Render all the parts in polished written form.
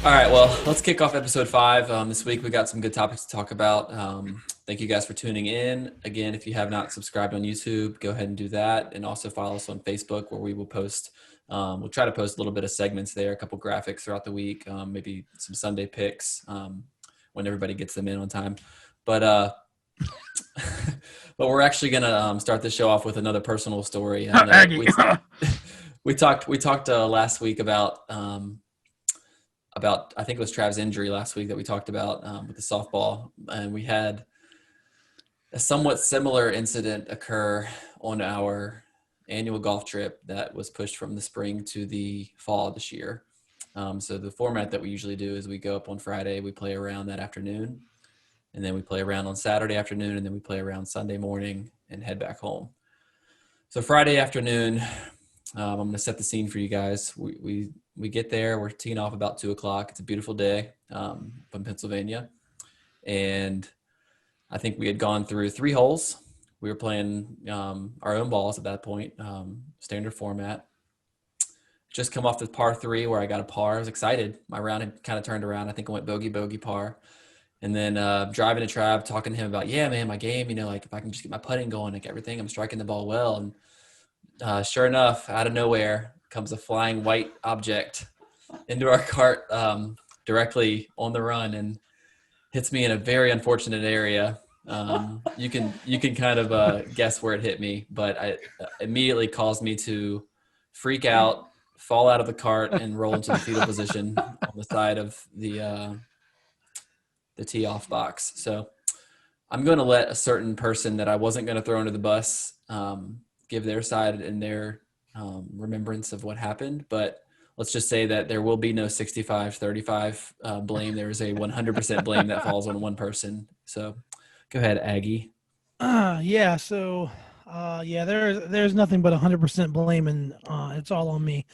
All right, well, let's kick off episode 5. This week we got some good topics to talk about. Thank you guys for tuning in. Again, if you have not subscribed on YouTube, go ahead and do that. And also follow us on Facebook, where we will post, we'll try to post a little bit of segments there, a couple graphics throughout the week, maybe some Sunday picks when everybody gets them in on time. But but we're actually going to start the show off with another personal story. And, we talked last week about I think it was Trav's injury last week that we talked about with the softball, and we had a somewhat similar incident occur on our annual golf trip that was pushed from the spring to the fall this year. So the format that we usually do is we go up on Friday, we play around that afternoon, and then we play around on Saturday afternoon, and then we play around Sunday morning and head back home. So Friday afternoon, I'm going to set the scene for you guys. We get there. We're teeing off about 2:00. It's a beautiful day from Pennsylvania. And I think we had gone through 3 holes. We were playing our own balls at that point, standard format. Just come off the par 3 where I got a par. I was excited. My round had kind of turned around. I think I went bogey, par. And then driving to Trav, talking to him about, yeah, man, my game, like if I can just get my putting going, like everything, I'm striking the ball well. And sure enough, out of nowhere comes a flying white object into our cart directly on the run and hits me in a very unfortunate area. You can kind of guess where it hit me, but it immediately caused me to freak out, fall out of the cart, and roll into the fetal position on the side of the tee off box. So I'm going to let a certain person that I wasn't going to throw under the bus give their side and their remembrance of what happened. But let's just say that there will be no 65-35 blame. There is a 100% blame that falls on one person. So go ahead, Aggie. Yeah. So, there's nothing but 100% blame, and it's all on me.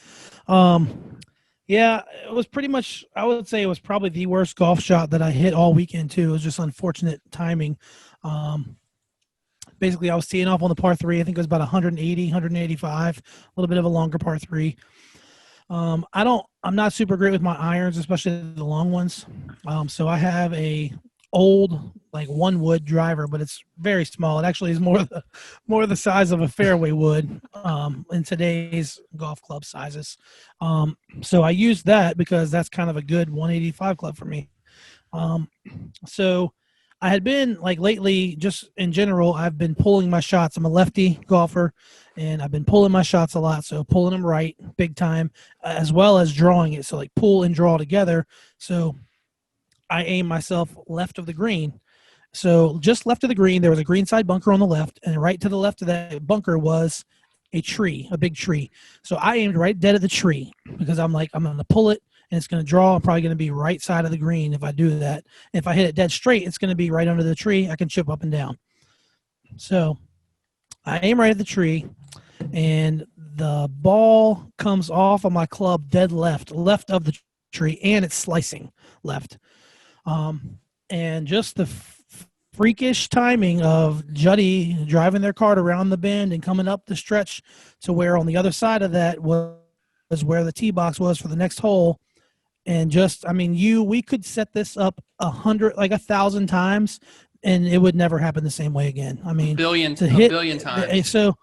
Yeah, it was pretty much, I would say it was probably the worst golf shot that I hit all weekend too. It was just unfortunate timing. Basically I was teeing off on the par 3. I think it was about 180, 185, a little bit of a longer par 3. I'm not super great with my irons, especially the long ones. So I have a old, like 1 wood driver, but it's very small. It actually is more the size of a fairway wood in today's golf club sizes. So I used that because that's kind of a good 185 club for me. So I had been, like, lately, just in general, I've been pulling my shots. I'm a lefty golfer, and I've been pulling my shots a lot. So pulling them right, big time, as well as drawing it. So like pull and draw together. So I aim myself left of the green. So just left of the green, there was a greenside bunker on the left, and right to the left of that bunker was a tree, a big tree. So I aimed right dead at the tree because I'm like, I'm going to pull it, and it's going to draw. I'm probably going to be right side of the green if I do that. And if I hit it dead straight, it's going to be right under the tree. I can chip up and down. So I aim right at the tree, and the ball comes off of my club dead left of the tree, and it's slicing left. And just the freakish timing of Juddy driving their cart around the bend and coming up the stretch to where on the other side of that was where the tee box was for the next hole. And just, I mean, we could set this up 1,000 times, and it would never happen the same way again. I mean, a billion times. So,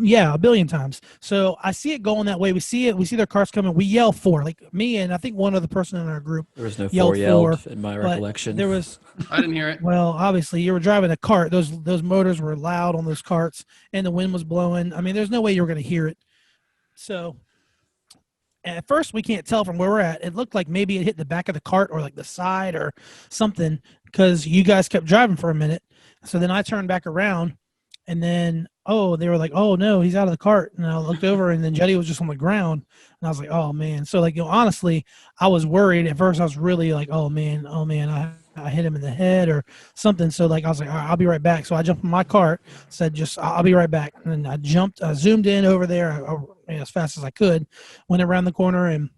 yeah, a billion times. So I see it going that way. We see their cars coming. We yell 4, like me and I think one other person in our group. There was no 4 yelled in my recollection. There was. I didn't hear it. Well, obviously you were driving a cart. Those motors were loud on those carts, and the wind was blowing. I mean, there's no way you were going to hear it. So at first we can't tell from where we're at. It looked like maybe it hit the back of the cart or like the side or something, because you guys kept driving for a minute. So then I turned back around, and then, they were like, oh no, he's out of the cart. And I looked over, and then Jetty was just on the ground, and I was like, oh man. So like, honestly, I was worried at first. I was really like, oh man, I hit him in the head or something. So like, I was like, all right, I'll be right back. So I jumped in my cart, said, I'll be right back. And then I zoomed in over there as fast as I could, went around the corner and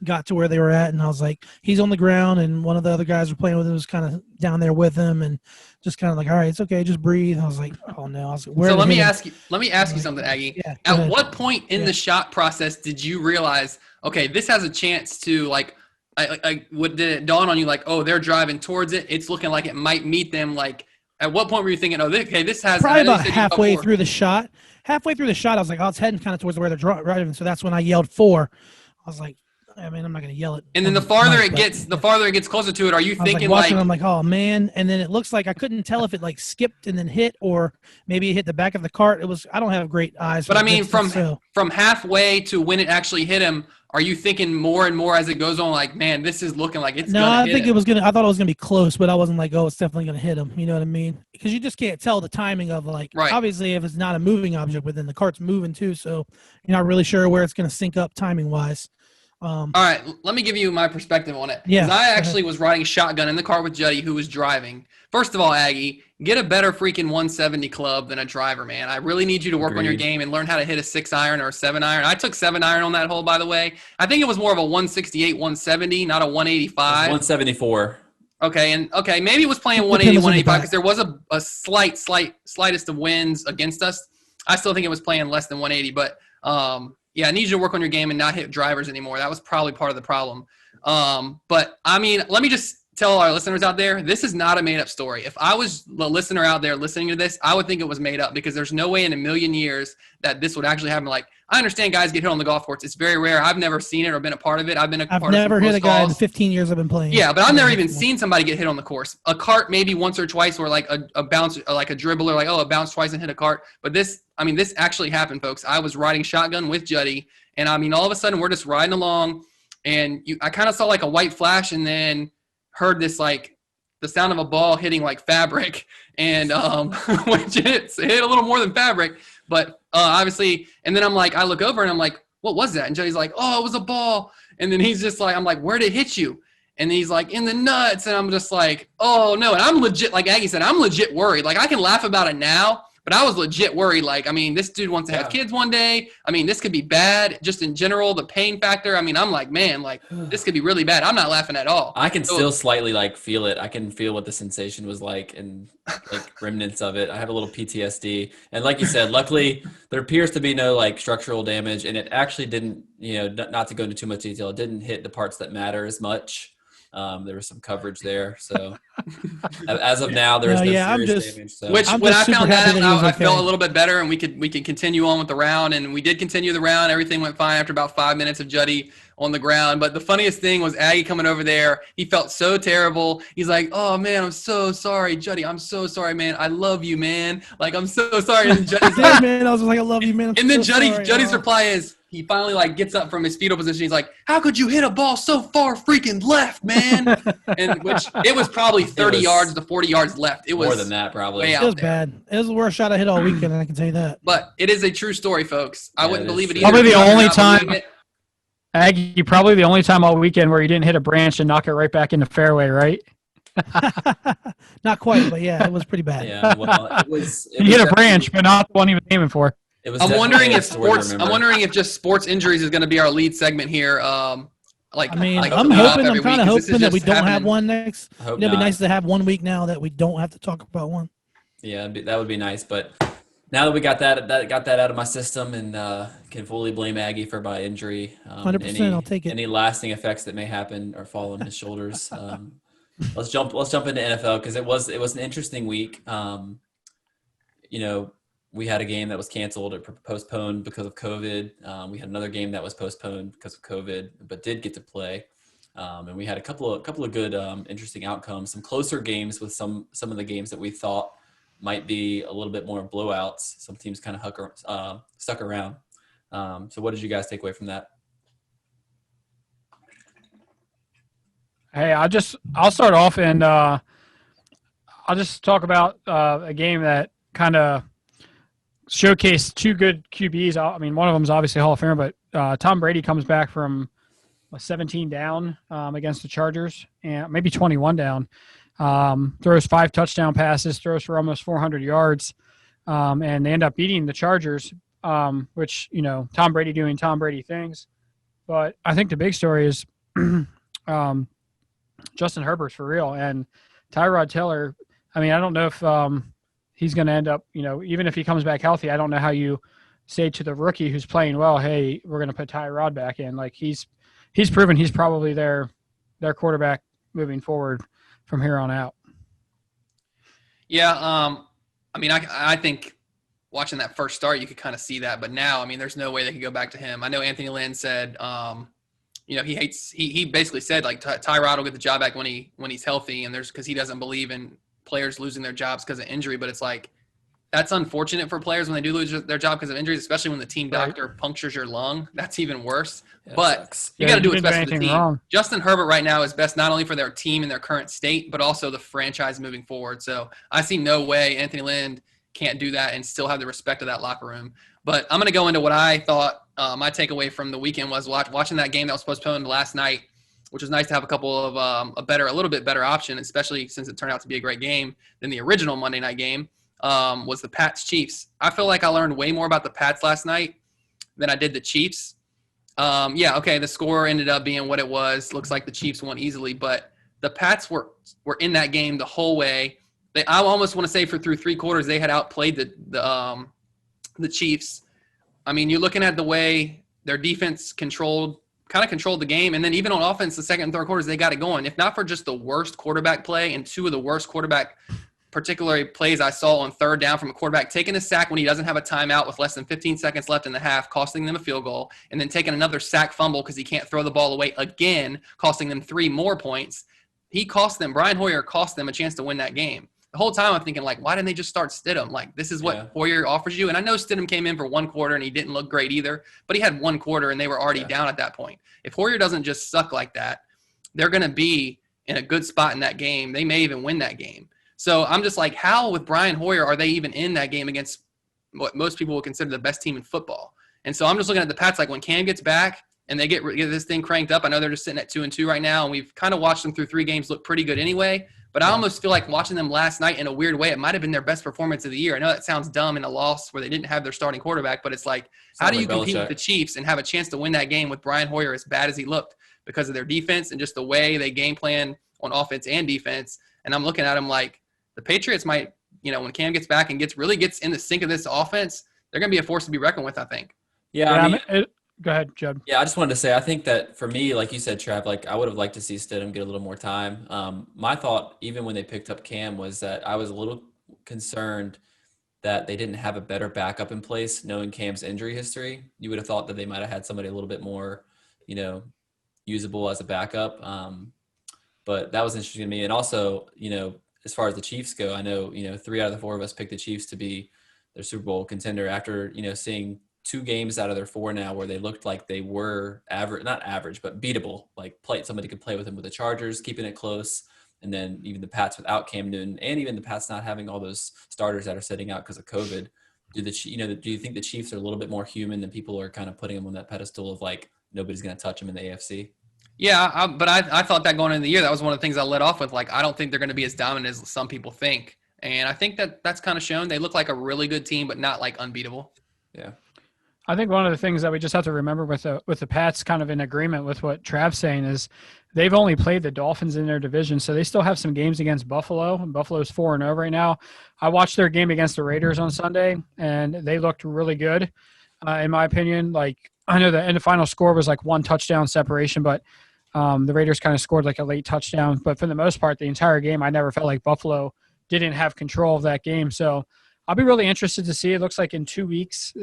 got to where they were at. And I was like, he's on the ground. And one of the other guys were playing with him was kind of down there with him, and just kind of like, all right, it's okay, just breathe. I was like, oh no. I was like, so let me ask you something, Aggie. Yeah, at what point in the shot process did you realize, okay, this has a chance to like did it dawn on you like, oh, they're driving towards it? It's looking like it might meet them. Like, at what point were you thinking, oh, okay, this has probably about halfway through the shot? Halfway through the shot, I was like, oh, it's heading kind of towards where they're driving. So that's when I yelled 4. I was like, I mean, I'm not going to yell it. And then the farther it gets closer to it, are you thinking like I'm like, oh man. And then it looks like I couldn't tell if it like skipped and then hit, or maybe it hit the back of the cart. I don't have great eyes. But I mean, from halfway to when it actually hit him, are you thinking more and more as it goes on, like, man, this is looking like it's gonna hit him? I thought it was gonna be close, but I wasn't like, oh, it's definitely gonna hit him. You know what I mean? Because you just can't tell the timing of like, obviously if it's not a moving object, but then the cart's moving too, so you're not really sure where it's gonna sync up timing wise. All right, let me give you my perspective on it. Yeah, I actually was riding shotgun in the car with Juddy, who was driving. First of all, Aggie, get a better freaking 170 club than a driver, man. I really need you to work on your game and learn how to hit a 6-iron or a 7-iron. I took 7-iron on that hole, by the way. I think it was more of a 168, 170, not a 185. 174. Okay, maybe it was playing 180, 185 because there was a slightest of winds against us. I still think it was playing less than 180, but yeah, I need you to work on your game and not hit drivers anymore. That was probably part of the problem. But, I mean, let me just tell our listeners out there, this is not a made-up story. If I was the listener out there listening to this, I would think it was made up because there's no way in a million years that this would actually happen. Like, I understand guys get hit on the golf course. It's very rare. I've never seen it or been a part of it. I've never hit a guy in the 15 years I've been playing. Yeah, but I've never even seen somebody get hit on the course. A cart maybe once or twice, or like a bounce, like a dribbler, like, oh, a bounce twice and hit a cart. But this actually happened, folks. I was riding shotgun with Juddy, and I mean, all of a sudden we're just riding along, and I kind of saw like a white flash, and then heard this like the sound of a ball hitting like fabric, and which hit a little more than fabric, but obviously. And then I'm like, I look over and I'm like, what was that? And Juddy's like, oh, it was a ball. And then he's just like, I'm like, where'd it hit you? And he's like, in the nuts. And I'm just like, oh no. And I'm legit, like Aggie said, I'm legit worried. Like, I can laugh about it now, but I was legit worried. Like, I mean, this dude wants to have kids one day. I mean, this could be bad just in general, the pain factor. I mean, I'm like, man, like this could be really bad. I'm not laughing at all. I can still slightly like feel it. I can feel what the sensation was like and like remnants of it. I have a little PTSD. And like you said, luckily there appears to be no like structural damage, and it actually didn't, not to go into too much detail, it didn't hit the parts that matter as much. There was some coverage there, so as of now, there is no serious damage. So. Which, when I found that out, I felt a little bit better, and we could continue on with the round, and we did continue the round. Everything went fine after about 5 minutes of Juddy on the ground. But the funniest thing was Aggie coming over there. He felt so terrible. He's like, "Oh man, I'm so sorry, Juddy. I'm so sorry, man. I love you, man. Like, I'm so sorry." And Juddy's like, man, I was like, "I love you, man." And then Juddy's reply is, he finally like gets up from his fetal position. He's like, "How could you hit a ball so far freaking left, man?" And which it was probably 30 yards to 40 yards left. It was more than that, probably. It was bad. It was the worst shot I hit all weekend, I can tell you that. But it is a true story, folks. I wouldn't believe it either. Probably the only time, Aggie, probably the only time all weekend where you didn't hit a branch and knock it right back in the fairway, right? Not quite, but yeah, it was pretty bad. Yeah, well, it was you hit a branch, but not the one he was aiming for. I'm wondering if just sports injuries is going to be our lead segment here. I'm kind of hoping that we don't have one next. It'd be nice to have 1 week now that we don't have to talk about one. Yeah, that would be nice. But now that we got that out of my system and can fully blame Aggie for my injury, 100%, I'll take it. Any lasting effects that may happen or fall on his shoulders. Let's jump into NFL because it was an interesting week. We had a game that was canceled or postponed because of COVID. We had another game that was postponed because of COVID, but did get to play. And we had a couple of good, interesting outcomes. Some closer games with some of the games that we thought might be a little bit more blowouts. Some teams kind of stuck around. So, what did you guys take away from that? Hey, I'll start off and I'll just talk about a game that kind of showcased two good QBs. I mean, one of them is obviously Hall of Famer, but Tom Brady comes back from 17 down against the Chargers, and maybe 21 down. Throws 5 touchdown passes, throws for almost 400 yards, and they end up beating the Chargers, which, Tom Brady doing Tom Brady things. But I think the big story is Justin Herbert's for real, and Tyrod Taylor. I mean, I don't know if he's going to end up, even if he comes back healthy, I don't know how you say to the rookie who's playing well, hey, we're going to put Tyrod back in. Like he's proven he's probably their their quarterback moving forward from here on out. Yeah, I mean, I think watching that first start, you could kind of see that, but now, I mean, there's no way they could go back to him. I know Anthony Lynn said, he basically said like Tyrod will get the job back when he's healthy, and because he doesn't believe in players losing their jobs because of injury. But it's like that's unfortunate for players when they do lose their job because of injuries, especially when the team doctor punctures your lung. That's even worse. Yeah, but you got to do what's best for the team. Wrong. Justin Herbert right now is best not only for their team in their current state, but also the franchise moving forward. So I see no way Anthony Lynn can't do that and still have the respect of that locker room. But I'm going to go into what I thought my takeaway from the weekend was watching that game that was postponed last night, which was nice to have a couple of a little bit better option, especially since it turned out to be a great game than the original Monday night game, was the Pats-Chiefs. I feel like I learned way more about the Pats last night than I did the Chiefs. The score ended up being what it was. Looks like the Chiefs won easily, but the Pats were in that game the whole way. I almost want to say through 3 quarters they had outplayed the Chiefs. I mean, you're looking at the way their defense controlled the game, and then even on offense, the second and third quarters they got it going. If not for just the worst quarterback play and 2 of the worst quarterback particularly plays I saw on third down from a quarterback, taking a sack when he doesn't have a timeout with less than 15 seconds left in the half, costing them a field goal, and then taking another sack fumble because he can't throw the ball away again, costing them 3 more points. Brian Hoyer cost them a chance to win that game. The whole time I'm thinking, like, why didn't they just start Stidham? Like, this is what Hoyer offers you. And I know Stidham came in for 1 quarter and he didn't look great either, but he had 1 quarter and they were already down at that point. If Hoyer doesn't just suck like that, they're going to be in a good spot in that game. They may even win that game. So I'm just like, how with Brian Hoyer are they even in that game against what most people would consider the best team in football? And so I'm just looking at the Pats, like when Cam gets back and they get this thing cranked up, I know they're just sitting at 2-2 right now, and we've kind of watched them through 3 games look pretty good anyway. But I almost feel like watching them last night in a weird way, it might have been their best performance of the year. I know that sounds dumb in a loss where they didn't have their starting quarterback, but it's like, how do you compete with the Chiefs and have a chance to win that game with Brian Hoyer as bad as he looked because of their defense and just the way they game plan on offense and defense? And I'm looking at them like the Patriots might, when Cam gets back and gets in the sync of this offense, they're going to be a force to be reckoned with, I think. Yeah, go ahead, Judd. Yeah, I just wanted to say, I think that for me, like you said, Trav, like I would have liked to see Stidham get a little more time. My thought, even when they picked up Cam, was that I was a little concerned that they didn't have a better backup in place, knowing Cam's injury history. You would have thought that they might have had somebody a little bit more, usable as a backup. But that was interesting to me. And also, as far as the Chiefs go, I know, 3 out of the 4 of us picked the Chiefs to be their Super Bowl contender after, seeing 2 games out of their 4 now where they looked like they were not average, but beatable, like somebody could play with them with the Chargers, keeping it close. And then even the Pats without Cam Newton, and even the Pats not having all those starters that are sitting out because of COVID. Do you think the Chiefs are a little bit more human than people are kind of putting them on that pedestal of like, nobody's going to touch them in the AFC? Yeah, but I thought that going into the year, that was one of the things I led off with. Like, I don't think they're going to be as dominant as some people think. And I think that's kind of shown. They look like a really good team, but not like unbeatable. Yeah. I think one of the things that we just have to remember with the Pats, kind of in agreement with what Trav's saying, is they've only played the Dolphins in their division, so they still have some games against Buffalo. And Buffalo's 4-0 right now. I watched their game against the Raiders on Sunday, and they looked really good, in my opinion. Like, I know the final score was like 1 touchdown separation, but the Raiders kind of scored like a late touchdown. But for the most part, the entire game, I never felt like Buffalo didn't have control of that game. So I'll be really interested to see. It looks like in 2 weeks,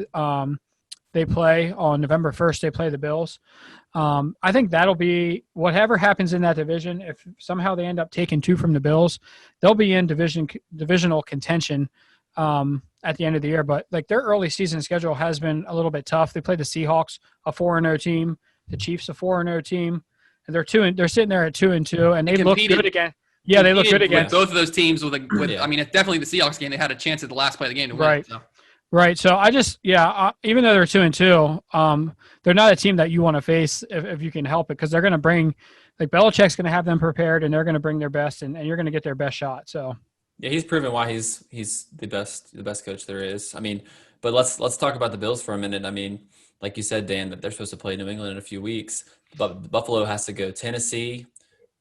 they play on November 1st. They play the Bills. I think that'll be whatever happens in that division. If somehow they end up taking 2 from the Bills, they'll be in divisional contention at the end of the year. But like their early season schedule has been a little bit tough. They played the Seahawks, a 4-0 team, the Chiefs, a 4-0 team, and they're sitting there at 2-2, and they look good again. Yeah, they look good again. Both of those teams with I mean, it's definitely the Seahawks game. They had a chance at the last play of the game to win. Right. So. Right. So I just, even though they're 2-2, they're not a team that you want to face if you can help it, because they're going to bring, like, Belichick's going to have them prepared, and they're going to bring their best, and you're going to get their best shot. So yeah, he's proven why he's the best coach there is. I mean, but let's talk about the Bills for a minute. I mean, like you said, Dan, that they're supposed to play New England in a few weeks, but Buffalo has to go Tennessee,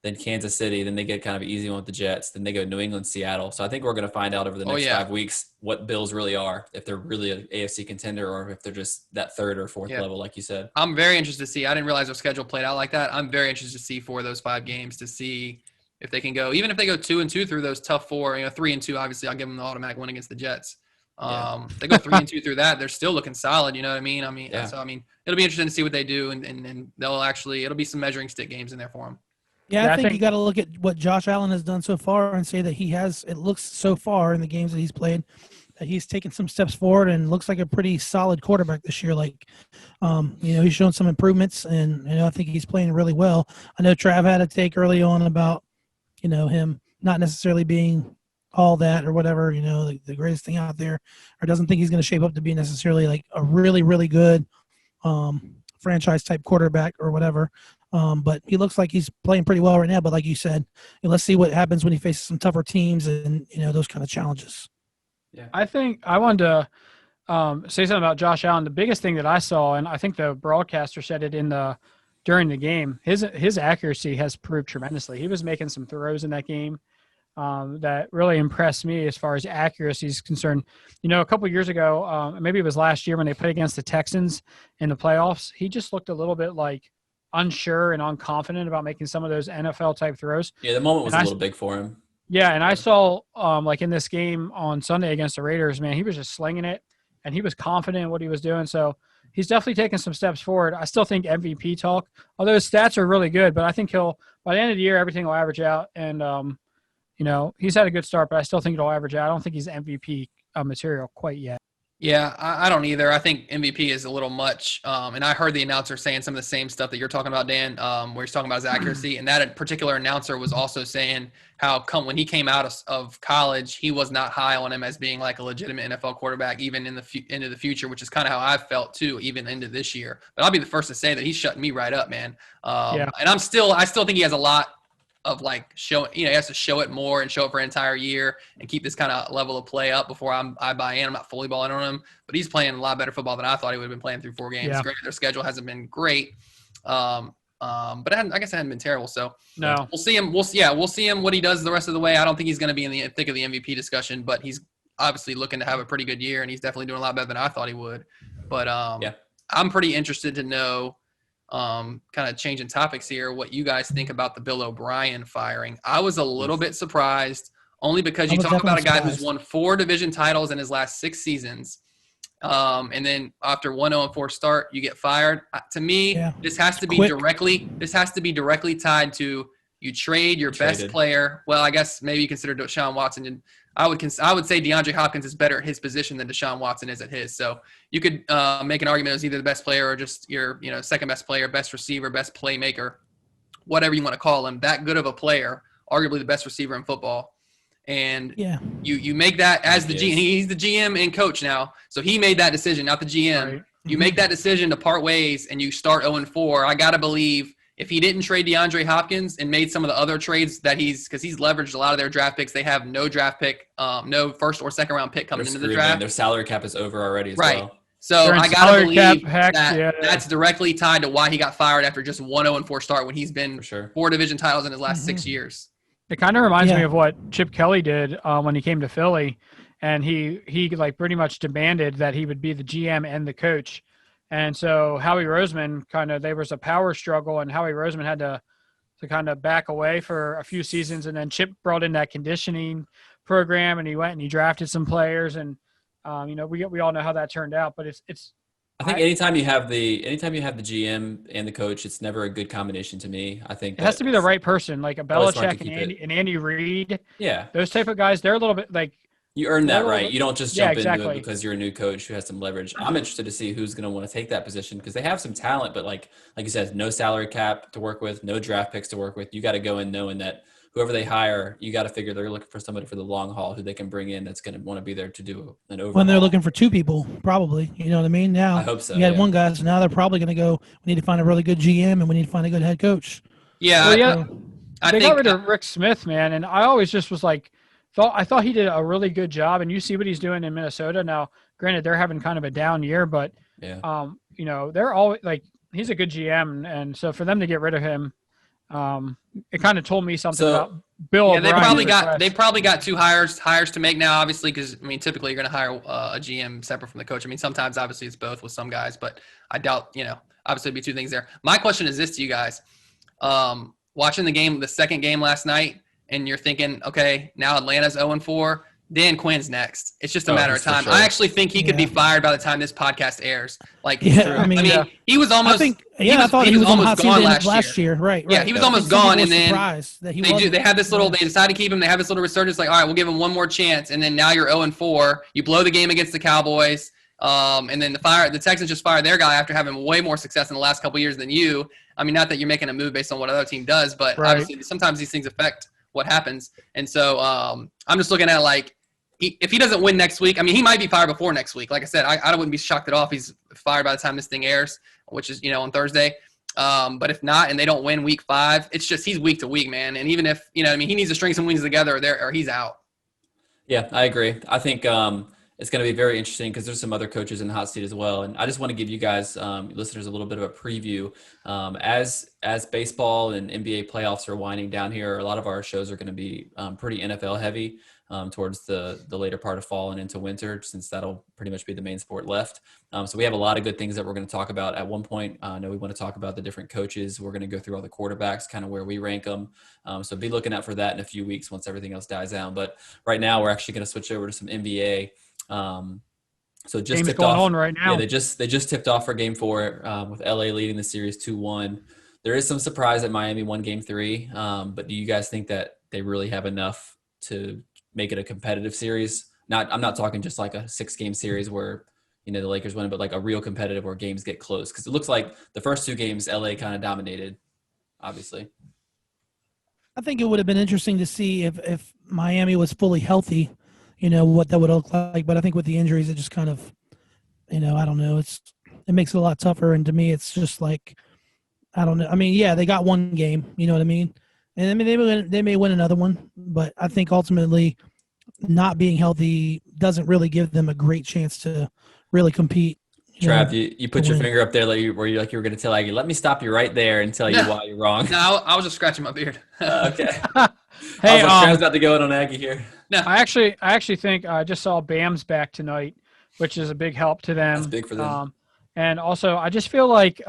then Kansas City, then they get kind of an easy one with the Jets, then they go New England, Seattle. So I think we're going to find out over the next 5 weeks what Bills really are, if they're really an AFC contender or if they're just that third or fourth level, like you said. I'm very interested to see. I didn't realize their schedule played out like that. I'm very interested to see for those 5 games to see if they can go, even if they go 2-2 through those tough 4, 3-2, obviously I'll give them the automatic win against the Jets. If they go 3-2 through that, they're still looking solid. You know what I mean? So it'll be interesting to see what they do, and they'll actually, it'll be some measuring stick games in there for them. Yeah, I think you got to look at what Josh Allen has done so far and say that it looks so far in the games that he's played that he's taken some steps forward and looks like a pretty solid quarterback this year. Like, he's shown some improvements, and I think he's playing really well. I know Trav had a take early on about, him not necessarily being all that or whatever, the greatest thing out there, or doesn't think he's going to shape up to be necessarily like a really, really good franchise type quarterback or whatever. But he looks like he's playing pretty well right now. But like you said, let's see what happens when he faces some tougher teams and, those kind of challenges. Yeah, I think I wanted to say something about Josh Allen. The biggest thing that I saw, and I think the broadcaster said it during the game, his accuracy has improved tremendously. He was making some throws in that game that really impressed me as far as accuracy is concerned. A couple of years ago, maybe it was last year when they played against the Texans in the playoffs, he just looked a little bit like unsure and unconfident about making some of those NFL type throws. Yeah, the moment was a little big for him. Yeah, and I saw like in this game on Sunday against the Raiders, man, he was just slinging it, and he was confident in what he was doing. So he's definitely taken some steps forward. I still think MVP talk, although his stats are really good, but I think by the end of the year, everything will average out. And, he's had a good start, but I still think it'll average out. I don't think he's MVP material quite yet. Yeah, I don't either. I think MVP is a little much. And I heard the announcer saying some of the same stuff that you're talking about, Dan, where he's talking about his accuracy. And that particular announcer was also saying how when he came out of college, he was not high on him as being like a legitimate NFL quarterback, even in into the future, which is kind of how I felt too, even into this year. But I'll be the first to say that he's shutting me right up, man. And I still think he has a lot of like showing, he has to show it more and show it for an entire year and keep this kind of level of play up before I buy in. I'm not fully balling on him, but he's playing a lot better football than I thought he would have been playing through 4 games. Yeah. Granted, their schedule hasn't been great. But I guess it hadn't been terrible. So no, we'll see him. We'll see him what he does the rest of the way. I don't think he's going to be in the thick of the MVP discussion, but he's obviously looking to have a pretty good year, and he's definitely doing a lot better than I thought he would. But I'm pretty interested to know, kind of changing topics here, what you guys think about the Bill O'Brien firing. I was a little bit surprised, only because you talk about a guy who's won 4 division titles in his last 6 seasons. And then after 1-0-4 start, you get fired. To me, this has to be directly tied to you trade your best player. Well, I guess maybe you consider Deshaun Watson, and I would say DeAndre Hopkins is better at his position than Deshaun Watson is at his. So you could make an argument as either the best player or just your second best player, best receiver, best playmaker, whatever you want to call him. That good of a player, arguably the best receiver in football. And you make that as the GM. He's the GM and coach now. So he made that decision, not the GM. Right. You make that decision to part ways and you start 0-4. I got to believe if he didn't trade DeAndre Hopkins and made some of the other trades that because he's leveraged a lot of their draft picks. They have no draft pick, no first or second round pick coming into the draft. Their salary cap is over already as well. So I got to believe that's directly tied to why he got fired after just 1-0-4 start when he's been 4 division titles in his last 6 years. It kind of reminds me of what Chip Kelly did when he came to Philly, and he like pretty much demanded that he would be the GM and the coach. And so Howie Roseman there was a power struggle, and Howie Roseman had to kind of back away for a few seasons. And then Chip brought in that conditioning program, and he went and he drafted some players, and we all know how that turned out. But it's. I think anytime you have the GM and the coach, it's never a good combination to me. I think it has to be the right person, like a Belichick and Andy Reid. Yeah, those type of guys, they're a little bit like. You earn that right. You don't just jump into it because you're a new coach who has some leverage. I'm interested to see who's going to want to take that position because they have some talent, but like you said, no salary cap to work with, no draft picks to work with. You got to go in knowing that whoever they hire, you got to figure they're looking for somebody for the long haul who they can bring in that's going to want to be there to do an overhaul. When they're looking for 2 people, probably. You know what I mean? Now, I hope so. You had one guy, so now they're probably going to go, we need to find a really good GM and we need to find a good head coach. Yeah. They got rid of Rick Smith, man, and I always just was like, I thought he did a really good job, and you see what he's doing in Minnesota now. Granted, they're having kind of a down year, but they're always like he's a good GM, and so for them to get rid of him, It kind of told me something So- about Bill Yeah, they O'Brien's probably got request. they probably got two hires to make now, obviously, because I mean, typically you're going to hire a GM separate from the coach. I mean, sometimes obviously it's both with some guys, but I doubt obviously it'd be two things there. My question is this to you guys: watching the second game last night, and you're thinking, okay, now Atlanta's 0-4. Dan Quinn's next. It's just a matter of he's for time. sure. I actually think he could be Yeah. fired by the time this podcast airs. Like, Yeah, I mean, he was almost. I think, I thought he was on the hot seat last year. Right. Yeah, he was almost I think some gone, people and were then surprised that he They wasn't. had this little. They decided to keep him. They have this little resurgence. Like, all right, we'll give him one more chance, and then now you're 0-4. You blow the game against the Cowboys, and then the Texans just fired their guy after having way more success in the last couple of years than you. I mean, not that you're making a move based on what other team does, but Right. obviously sometimes these things affect what happens. And so I'm just looking at it like, if he doesn't win next week, I mean, he might be fired before next week. Like I said, I wouldn't be shocked at all if he's fired by the time this thing airs, which is on Thursday. But if not, and they don't win week 5, it's just he's week to week, man. And even if he needs to string some wins together, or he's out. Yeah, I agree. I think it's going to be very interesting because there's some other coaches in the hot seat as well. And I just want to give you guys, listeners, a little bit of a preview. As baseball and NBA playoffs are winding down here, a lot of our shows are going to be pretty NFL heavy towards the later part of fall and into winter, since that'll pretty much be the main sport left. So we have a lot of good things that we're going to talk about. At one point, I know we want to talk about the different coaches. We're going to go through all the quarterbacks, kind of where we rank them. So be looking out for that in a few weeks once everything else dies down. But right now, we're actually going to switch over to some NBA. So just Game's tipped going off on right now. Yeah, they just tipped off for Game 4 with LA leading the series 2-1. There is some surprise that Miami won Game 3, but do you guys think that they really have enough to make it a competitive series? I'm not talking just like a 6-game series where the Lakers win, but like a real competitive where games get close, because it looks like the first 2 games LA kind of dominated, obviously. I think it would have been interesting to see if Miami was fully healthy, what that would look like. But I think with the injuries, it just kind of, I don't know. It makes it a lot tougher. And to me, it's just like, I don't know. I mean, yeah, they got one game, you know what I mean? And I mean, they may win another one, but I think ultimately not being healthy doesn't really give them a great chance to really compete. Trav, you put your win. finger up there where you were going to tell Aggie, let me stop you right there and tell you why you're wrong. No, I was just scratching my beard. Okay. Hey, I was like, Trav's about to go in on Aggie here. I actually think I just saw Bam's back tonight, which is a big help to them. That's big for them. And also, I just feel like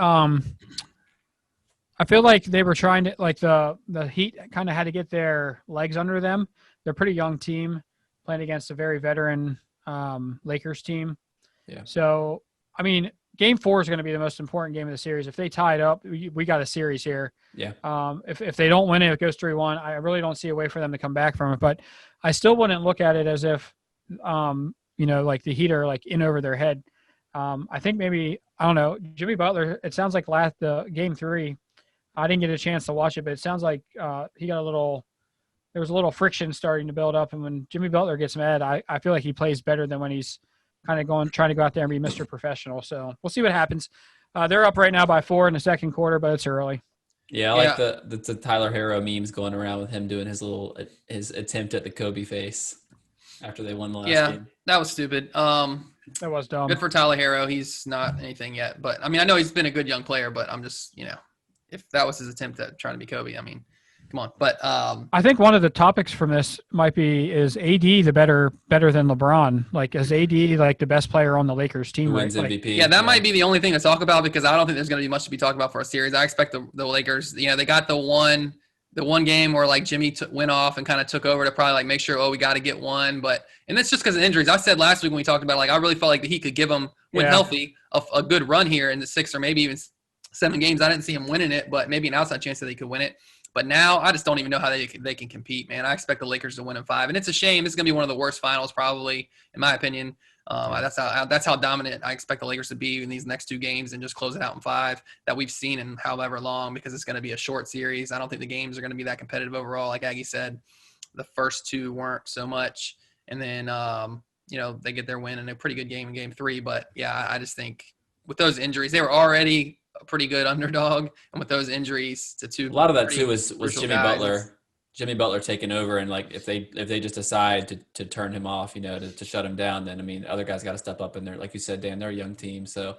they were trying to, like, the Heat kind of had to get their legs under them. They're a pretty young team playing against a very veteran Lakers team. Yeah. So, I mean, Game 4 is going to be the most important game of the series. If they tie it up, we got a series here. Yeah. If they don't win it, it goes 3-1. I really don't see a way for them to come back from it. But I still wouldn't look at it as if, like the Heat are like in over their head. I think maybe, I don't know, Jimmy Butler, it sounds like the Game 3, I didn't get a chance to watch it, but it sounds like he got there was a little friction starting to build up. And when Jimmy Butler gets mad, I feel like he plays better than when he's kind of trying to go out there and be Mr. Professional. So we'll see what happens. They're up right now by 4 in the second quarter, but it's early. Yeah, I like the Tyler Harrow memes going around with him doing his attempt at the Kobe face after they won the last game. That was stupid. That was dumb. Good for Tyler Harrow. He's not anything yet, but I mean, I know he's been a good young player, but I'm just, if that was his attempt at trying to be Kobe, I mean, come on. But I think one of the topics from this might be, is AD the better than LeBron? Like, is AD like the best player on the Lakers team? Who wins Like, MVP? yeah, that might be the only thing to talk about, because I don't think there's going to be much to be talked about for a series. I expect the Lakers, they got the one game where like Jimmy went off and kind of took over to probably like make sure, we got to get one. And that's just because of injuries. I said last week when we talked about, like, I really felt like he could give them, when healthy, a good run here in the 6 or maybe even 7 games. I didn't see him winning it, but maybe an outside chance that they could win it. But now I just don't even know how they can compete, man. I expect the Lakers to win in 5, and it's a shame. It's going to be one of the worst finals, probably, in my opinion. That's how dominant I expect the Lakers to be in these next 2 games and just close it out in 5 that we've seen in however long, because it's going to be a short series. I don't think the games are going to be that competitive overall. Like Aggie said, the first 2 weren't so much, and then they get their win in a pretty good game in Game 3. But yeah, I just think with those injuries, they were already a pretty good underdog, and with those injuries to 2, a lot of that too was Jimmy guys. Butler. Jimmy Butler taking over, and like if they just decide to turn him off, to shut him down, then I mean other guys got to step up, and they're, like you said, Dan, they're a young team, so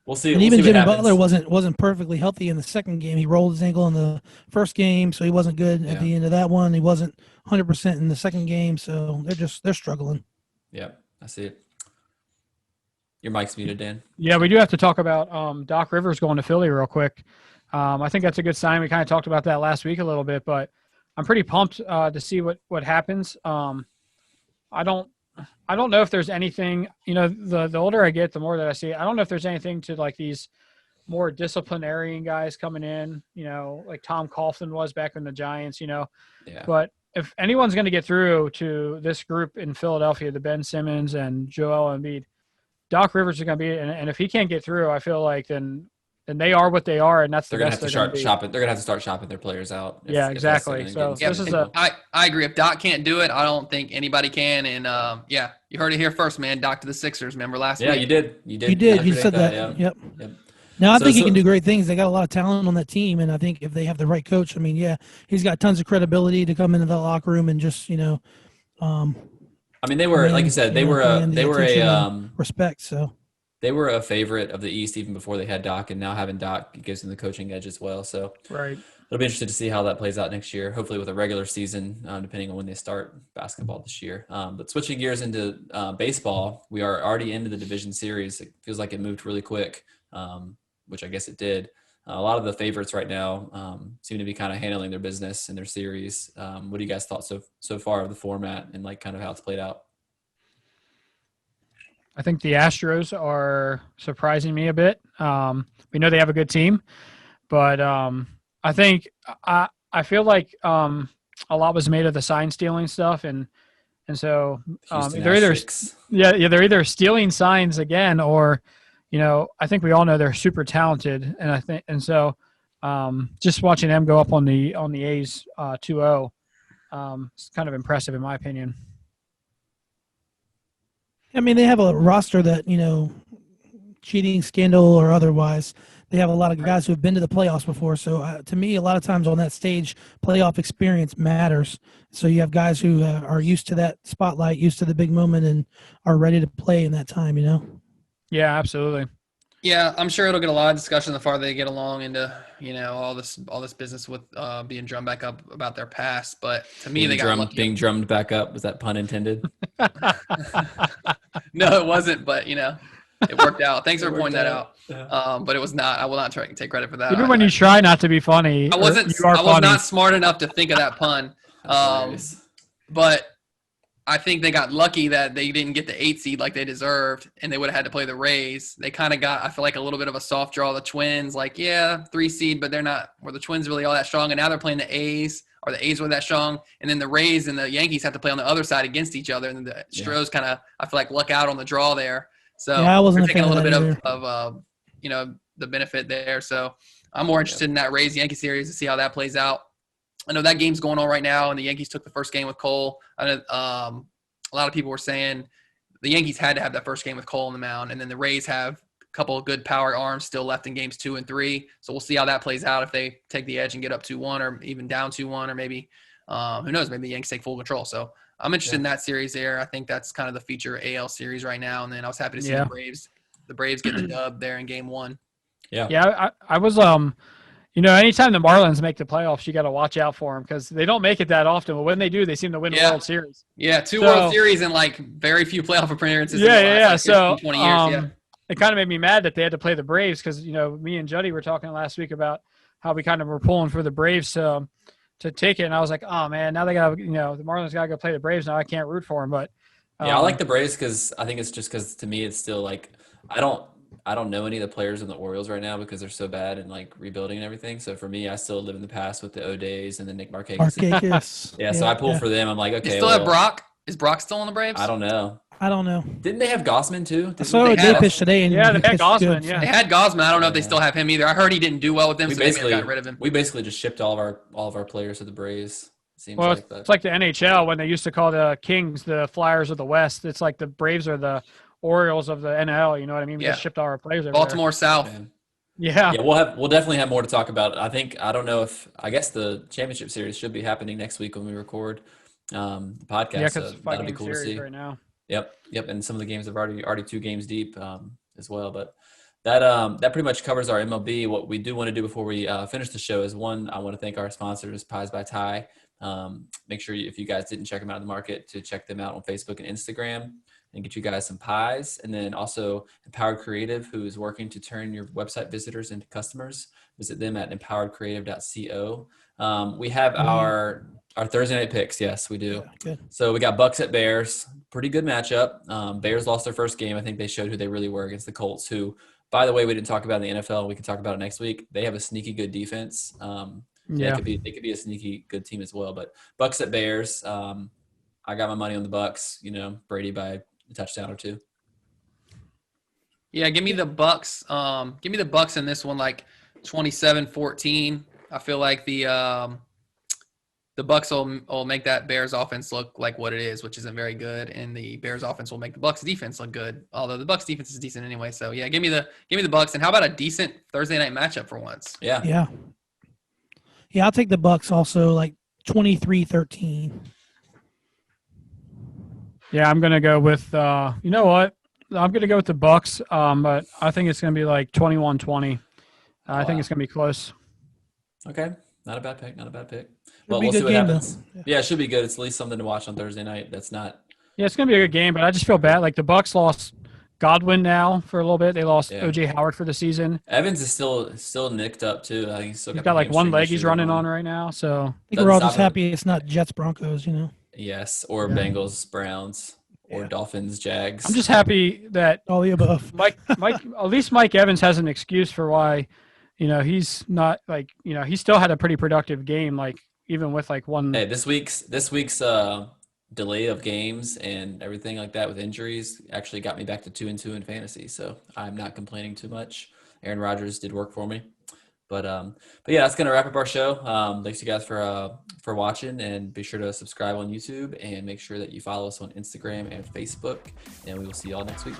we'll see. And We'll even see what Jimmy happens. Butler wasn't perfectly healthy in the second game. He rolled his ankle in the first game, so he wasn't good at Yeah. the end of that one. He wasn't 100% in the second game, so they're struggling. Yeah, I see it. Your mic's muted, Dan. Yeah, we do have to talk about Doc Rivers going to Philly real quick. I think that's a good sign. We kind of talked about that last week a little bit, but I'm pretty pumped to see what happens. I don't know if there's anything. The older I get, the more that I see. I don't know if there's anything to like these more disciplinarian guys coming in. Like Tom Coughlin was back in the Giants. Yeah. But if anyone's going to get through to this group in Philadelphia, the Ben Simmons and Joel Embiid, Doc Rivers is going to be, and if he can't get through, I feel like then they are what they are, and that's They're the gonna best have to they're start going to be. shopping. They're gonna have to start shopping their players out. Yeah, if that's exactly. gonna So get this is people. I agree. If Doc can't do it, I don't think anybody can. And yeah, you heard it here first, man. Doc to the Sixers. Remember last Yeah, week? you did. You did. You did. You predict said that. Yeah. Yep. Yep. Now I So- think he so- can do great things. They got a lot of talent on that team, and I think if they have the right coach, I mean, yeah, he's got tons of credibility to come into the locker room and just I mean, they were like you said. They were command the attention and a respect. So they were a favorite of the East even before they had Doc, and now having Doc gives them the coaching edge as well. So Right. it'll be interesting to see how that plays out next year. Hopefully with a regular season, depending on when they start basketball this year. But switching gears into baseball, we are already into the division series. It feels like it moved really quick, which I guess it did. A lot of the favorites right now seem to be kind of handling their business in their series. What do you guys thought so far of the format and like kind of how it's played out? I think the Astros are surprising me a bit. We know they have a good team, but I think I feel like a lot was made of the sign stealing stuff, and so Houston they're either Asterisks. they're either stealing signs again, or I think we all know they're super talented, and so just watching them go up on the A's 2-0, it's kind of impressive in my opinion. I mean, they have a roster that cheating scandal or otherwise, they have a lot of guys who have been to the playoffs before. So to me, a lot of times on that stage, playoff experience matters. So you have guys who are used to that spotlight, used to the big moment, and are ready to play in that time. Yeah, absolutely. Yeah, I'm sure it'll get a lot of discussion the farther they get along into all this business with being drummed back up about their past. But to me, they got lucky. Being drummed back up. Was that pun intended? No, it wasn't. But it worked out. Thanks for It pointing worked that out. out. But it was not. I will not try to take credit for that. Even when you try not to be funny, I wasn't. You are I was funny. not smart enough to think of that pun. Hilarious. But I think they got lucky that they didn't get the 8 seed like they deserved, and they would have had to play the Rays. They kind of got, I feel like, a little bit of a soft draw. The Twins, 3 seed, but they're not. Were the Twins really all that strong? And now they're playing the A's, or the A's were that strong, and then the Rays and the Yankees have to play on the other side against each other, and the Stros kind of, I feel like, luck out on the draw there. So Yeah, I wasn't they're a taking a fan little of bit of the benefit there. So I'm more interested in that Rays Yankee series to see how that plays out. I know that game's going on right now, and the Yankees took the first game with Cole. I know a lot of people were saying the Yankees had to have that first game with Cole on the mound, and then the Rays have a couple of good power arms still left in games 2 and 3. So we'll see how that plays out if they take the edge and get up 2-1 or even down 2-1, or maybe who knows, maybe the Yankees take full control. So I'm interested in that series there. I think that's kind of the feature AL series right now. And then I was happy to see the Braves get the dub there in game 1. Yeah, I was anytime the Marlins make the playoffs, you got to watch out for them because they don't make it that often. But when they do, they seem to win the World Series. Yeah, 2 World Series and very few playoff appearances. Yeah. So 20 years. It kind of made me mad that they had to play the Braves because me and Juddy were talking last week about how we kind of were pulling for the Braves to take it, and I was like, oh man, now they got the Marlins got to go play the Braves now. I can't root for them, but I like the Braves because I think it's just because to me it's still I don't know any of the players in the Orioles right now because they're so bad and rebuilding and everything. So for me, I still live in the past with the O'Days and then Nick Markakis. Yeah, so I pull for them. I'm like, okay. You still have Brock? Is Brock still on the Braves? I don't know. Didn't they have Gossman too? So they pitched today, and they had Gossman. They had Gossman. I don't know if they still have him either. I heard he didn't do well with them, so maybe they got rid of him. We basically just shipped all of our players to the Braves. It's like the NHL when they used to call the Kings the Flyers of the West. It's like the Braves are the Orioles of the NL. You know what I mean? We just shipped all our players over Baltimore South. Yeah. We'll definitely have more to talk about. I don't know I guess the championship series should be happening next week when we record the podcast. Yeah, because so that'll be cool to see right now. Yep. And some of the games have already 2 games deep as well. But that pretty much covers our MLB. What we do want to do before we finish the show is, one, I want to thank our sponsors, Pies by Ty. Make sure if you guys didn't check them out in the market, to check them out on Facebook and Instagram and get you guys some pies. And then also Empowered Creative, who is working to turn your website visitors into customers. Visit them at empoweredcreative.co. We have our Thursday night picks. Yes, we do. Yeah, good. So we got Bucks at Bears. Pretty good matchup. Bears lost their first game. I think they showed who they really were against the Colts, who, by the way, we didn't talk about in the NFL. We can talk about it next week. They have a sneaky good defense. They could be a sneaky good team as well. But Bucks at Bears. I got my money on the Bucks. Brady by a touchdown or two. Yeah, give me the Bucks. Give me the Bucks in this one, like 27-14. I feel like the Bucks will make that Bears offense look like what it is, which isn't very good, and the Bears offense will make the Bucks defense look good. Although the Bucks defense is decent anyway. So yeah, give me the Bucks. And how about a decent Thursday night matchup for once? Yeah. Yeah, I'll take the Bucks also, like 23-13. Yeah, I'm gonna go with. You know what? I'm gonna go with the Bucks. But I think it's gonna be like 21-20. I think it's gonna be close. Okay, not a bad pick. It'll Well, be a we'll see good what game, happens. though. Yeah, it should be good. It's at least something to watch on Thursday night. That's not. Yeah, it's gonna be a good game, but I just feel bad. Like the Bucks lost Godwin now for a little bit. They lost Yeah. OJ Howard for the season. Evans is still nicked up too. I think he's He's got like one leg he's running on right now. So I think Doesn't we're all stop just him. happy it's not Jets Broncos, Yes, or Yeah. Bengals, Browns, or Yeah. Dolphins, Jags. I'm just happy that all the above. Mike, at least Mike Evans has an excuse for why, he's not like, he still had a pretty productive game, like even with like one. Hey, this week's delay of games and everything like that with injuries actually got me back to 2-2 in fantasy. So I'm not complaining too much. Aaron Rodgers did work for me. But yeah, that's gonna wrap up our show. Thanks you guys for watching, and be sure to subscribe on YouTube and make sure that you follow us on Instagram and Facebook. And we will see y'all next week.